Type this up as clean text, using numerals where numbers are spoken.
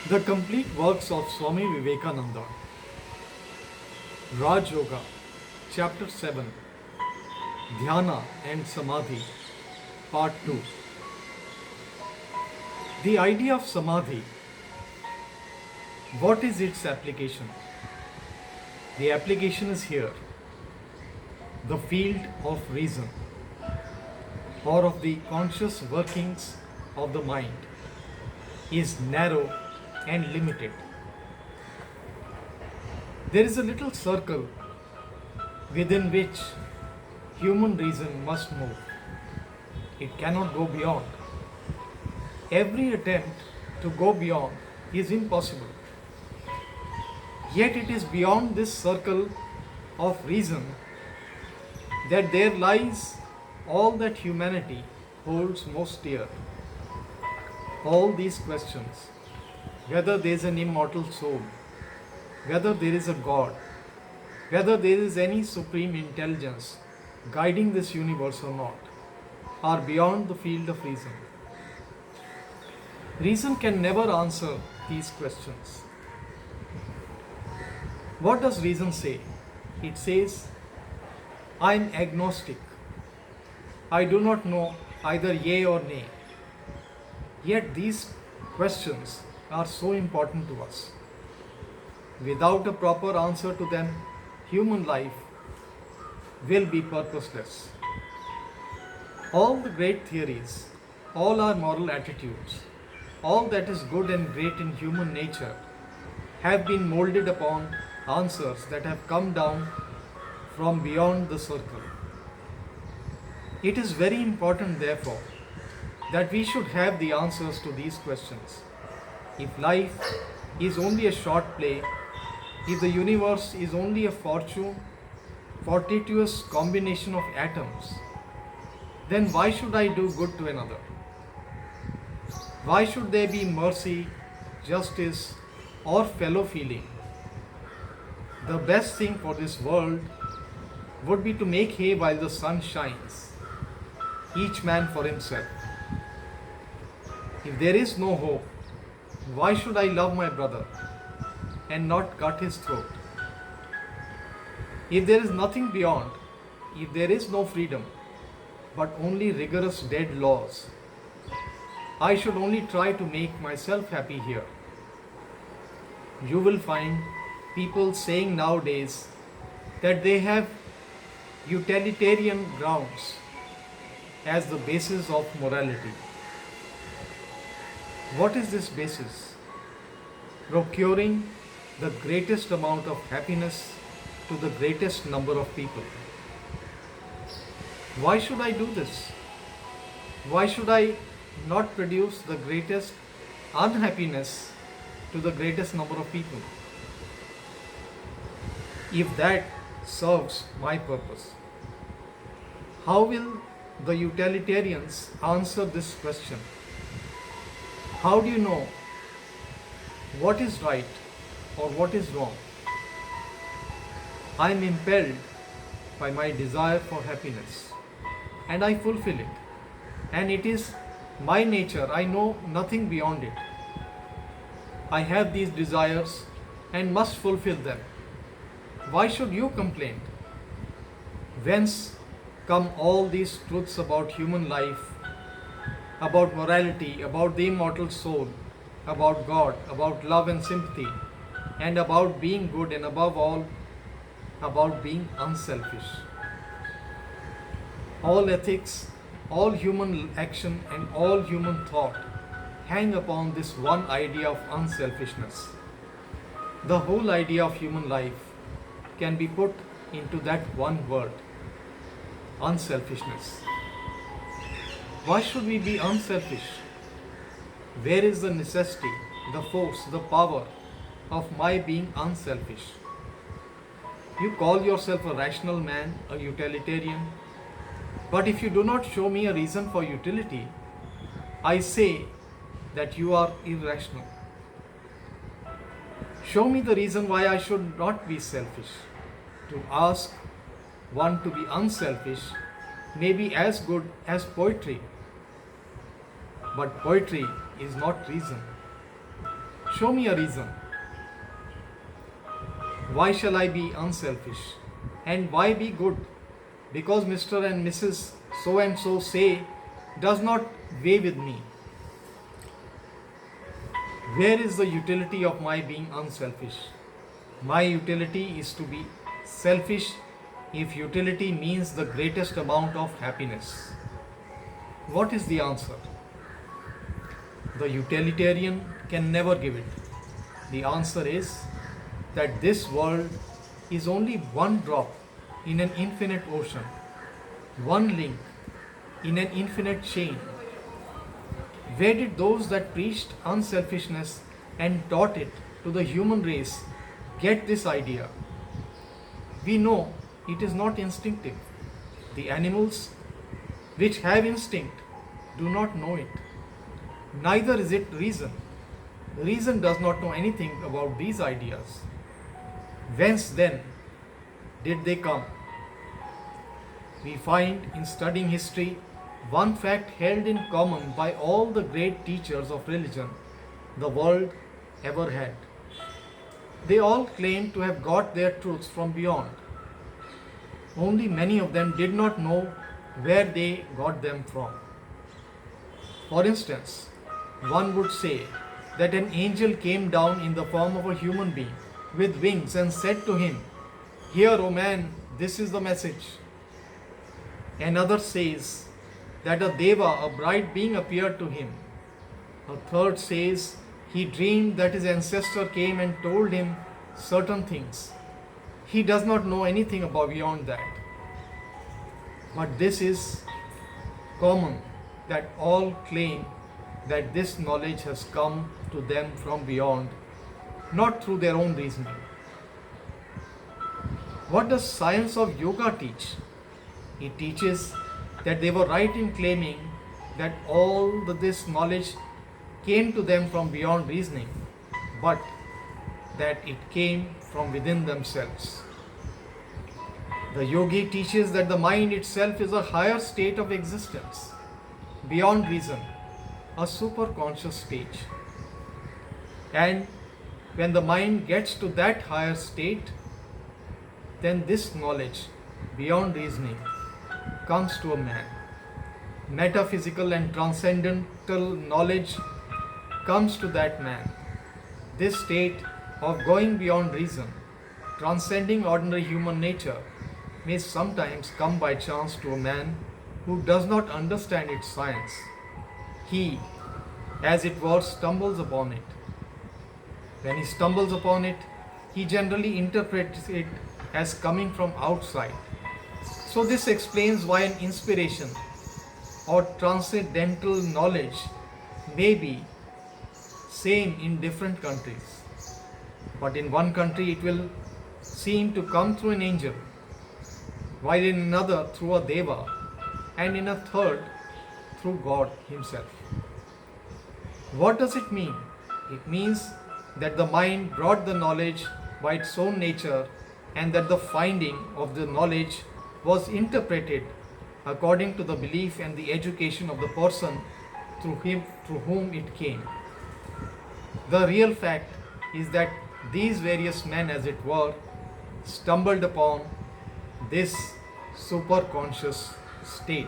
The complete works of Swami Vivekananda, Raj Yoga, Chapter 7, Dhyana and Samadhi, Part 2. The idea of Samadhi, what is its application? The application is here, the field of reason or of the conscious workings of the mind is narrow and limited. There is a little circle within which human reason must move. It cannot go beyond. Every attempt to go beyond is impossible. Yet it is beyond this circle of reason that there lies all that humanity holds most dear. All these questions, whether there is an immortal soul, whether there is a God, whether there is any supreme intelligence guiding this universe or not, are beyond the field of reason. Reason can never answer these questions. What does reason say? It says, I am agnostic. I do not know either yea or nay. Yet these questions are so important to us. Without a proper answer to them, human life will be purposeless. All the great theories, all our moral attitudes, all that is good and great in human nature have been molded upon answers that have come down from beyond the circle. It is very important, therefore, that we should have the answers to these questions. If life is only a short play, if the universe is only a fortuitous combination of atoms, then why should I do good to another? Why should there be mercy, justice, or fellow feeling? The best thing for this world would be to make hay while the sun shines, each man for himself. If there is no hope, why should I love my brother and not cut his throat? If there is nothing beyond, if there is no freedom, but only rigorous dead laws, I should only try to make myself happy here. You will find people saying nowadays that they have utilitarian grounds as the basis of morality. What is this basis? Procuring the greatest amount of happiness to the greatest number of people. Why should I do this? Why should I not produce the greatest unhappiness to the greatest number of people? If that serves my purpose, how will the utilitarians answer this question? How do you know what is right or what is wrong? I am impelled by my desire for happiness and I fulfill it. And it is my nature, I know nothing beyond it. I have these desires and must fulfill them. Why should you complain? Whence come all these truths about human life, about morality, about the immortal soul, about God, about love and sympathy, and about being good, and above all, about being unselfish? All ethics, all human action, and all human thought hang upon this one idea of unselfishness. The whole idea of human life can be put into that one word, unselfishness. Why should we be unselfish? Where is the necessity, the force, the power of my being unselfish? You call yourself a rational man, a utilitarian, but if you do not show me a reason for utility, I say that you are irrational. Show me the reason why I should not be selfish. To ask one to be unselfish may be as good as poetry, but poetry is not reason. Show me a reason. Why shall I be unselfish? And why be good? Because Mr. and Mrs. so and so say does not weigh with me. Where is the utility of my being unselfish? My utility is to be selfish if utility means the greatest amount of happiness. What is the answer? The utilitarian can never give it. The answer is that this world is only one drop in an infinite ocean, one link in an infinite chain. Where did those that preached unselfishness and taught it to the human race get this idea? We know it is not instinctive. The animals which have instinct do not know it. Neither is it reason. Reason does not know anything about these ideas. Whence then did they come? We find in studying history one fact held in common by all the great teachers of religion the world ever had. They all claimed to have got their truths from beyond. Only many of them did not know where they got them from. For instance, one would say that an angel came down in the form of a human being with wings and said to him, "Here, O man, this is the message." Another says that a deva, a bright being, appeared to him. A third says he dreamed that his ancestor came and told him certain things. He does not know anything about beyond that. But this is common, that all claim that this knowledge has come to them from beyond, not through their own reasoning. What does science of yoga teach? It teaches that they were right in claiming that all this knowledge came to them from beyond reasoning, but that it came from within themselves. The yogi teaches that the mind itself is a higher state of existence, beyond reason, a superconscious stage. And when the mind gets to that higher state, then this knowledge, beyond reasoning, comes to a man. Metaphysical and transcendental knowledge comes to that man. This state of going beyond reason, transcending ordinary human nature, may sometimes come by chance to a man who does not understand its science. He, as it were, stumbles upon it. When he stumbles upon it, he generally interprets it as coming from outside. So this explains why an inspiration or transcendental knowledge may be same in different countries. But in one country it will seem to come through an angel, while in another through a deva, and in a third through God himself. What does it mean? It means that the mind brought the knowledge by its own nature, and that the finding of the knowledge was interpreted according to the belief and the education of the person through whom it came. The real fact is that these various men, as it were, stumbled upon this superconscious state.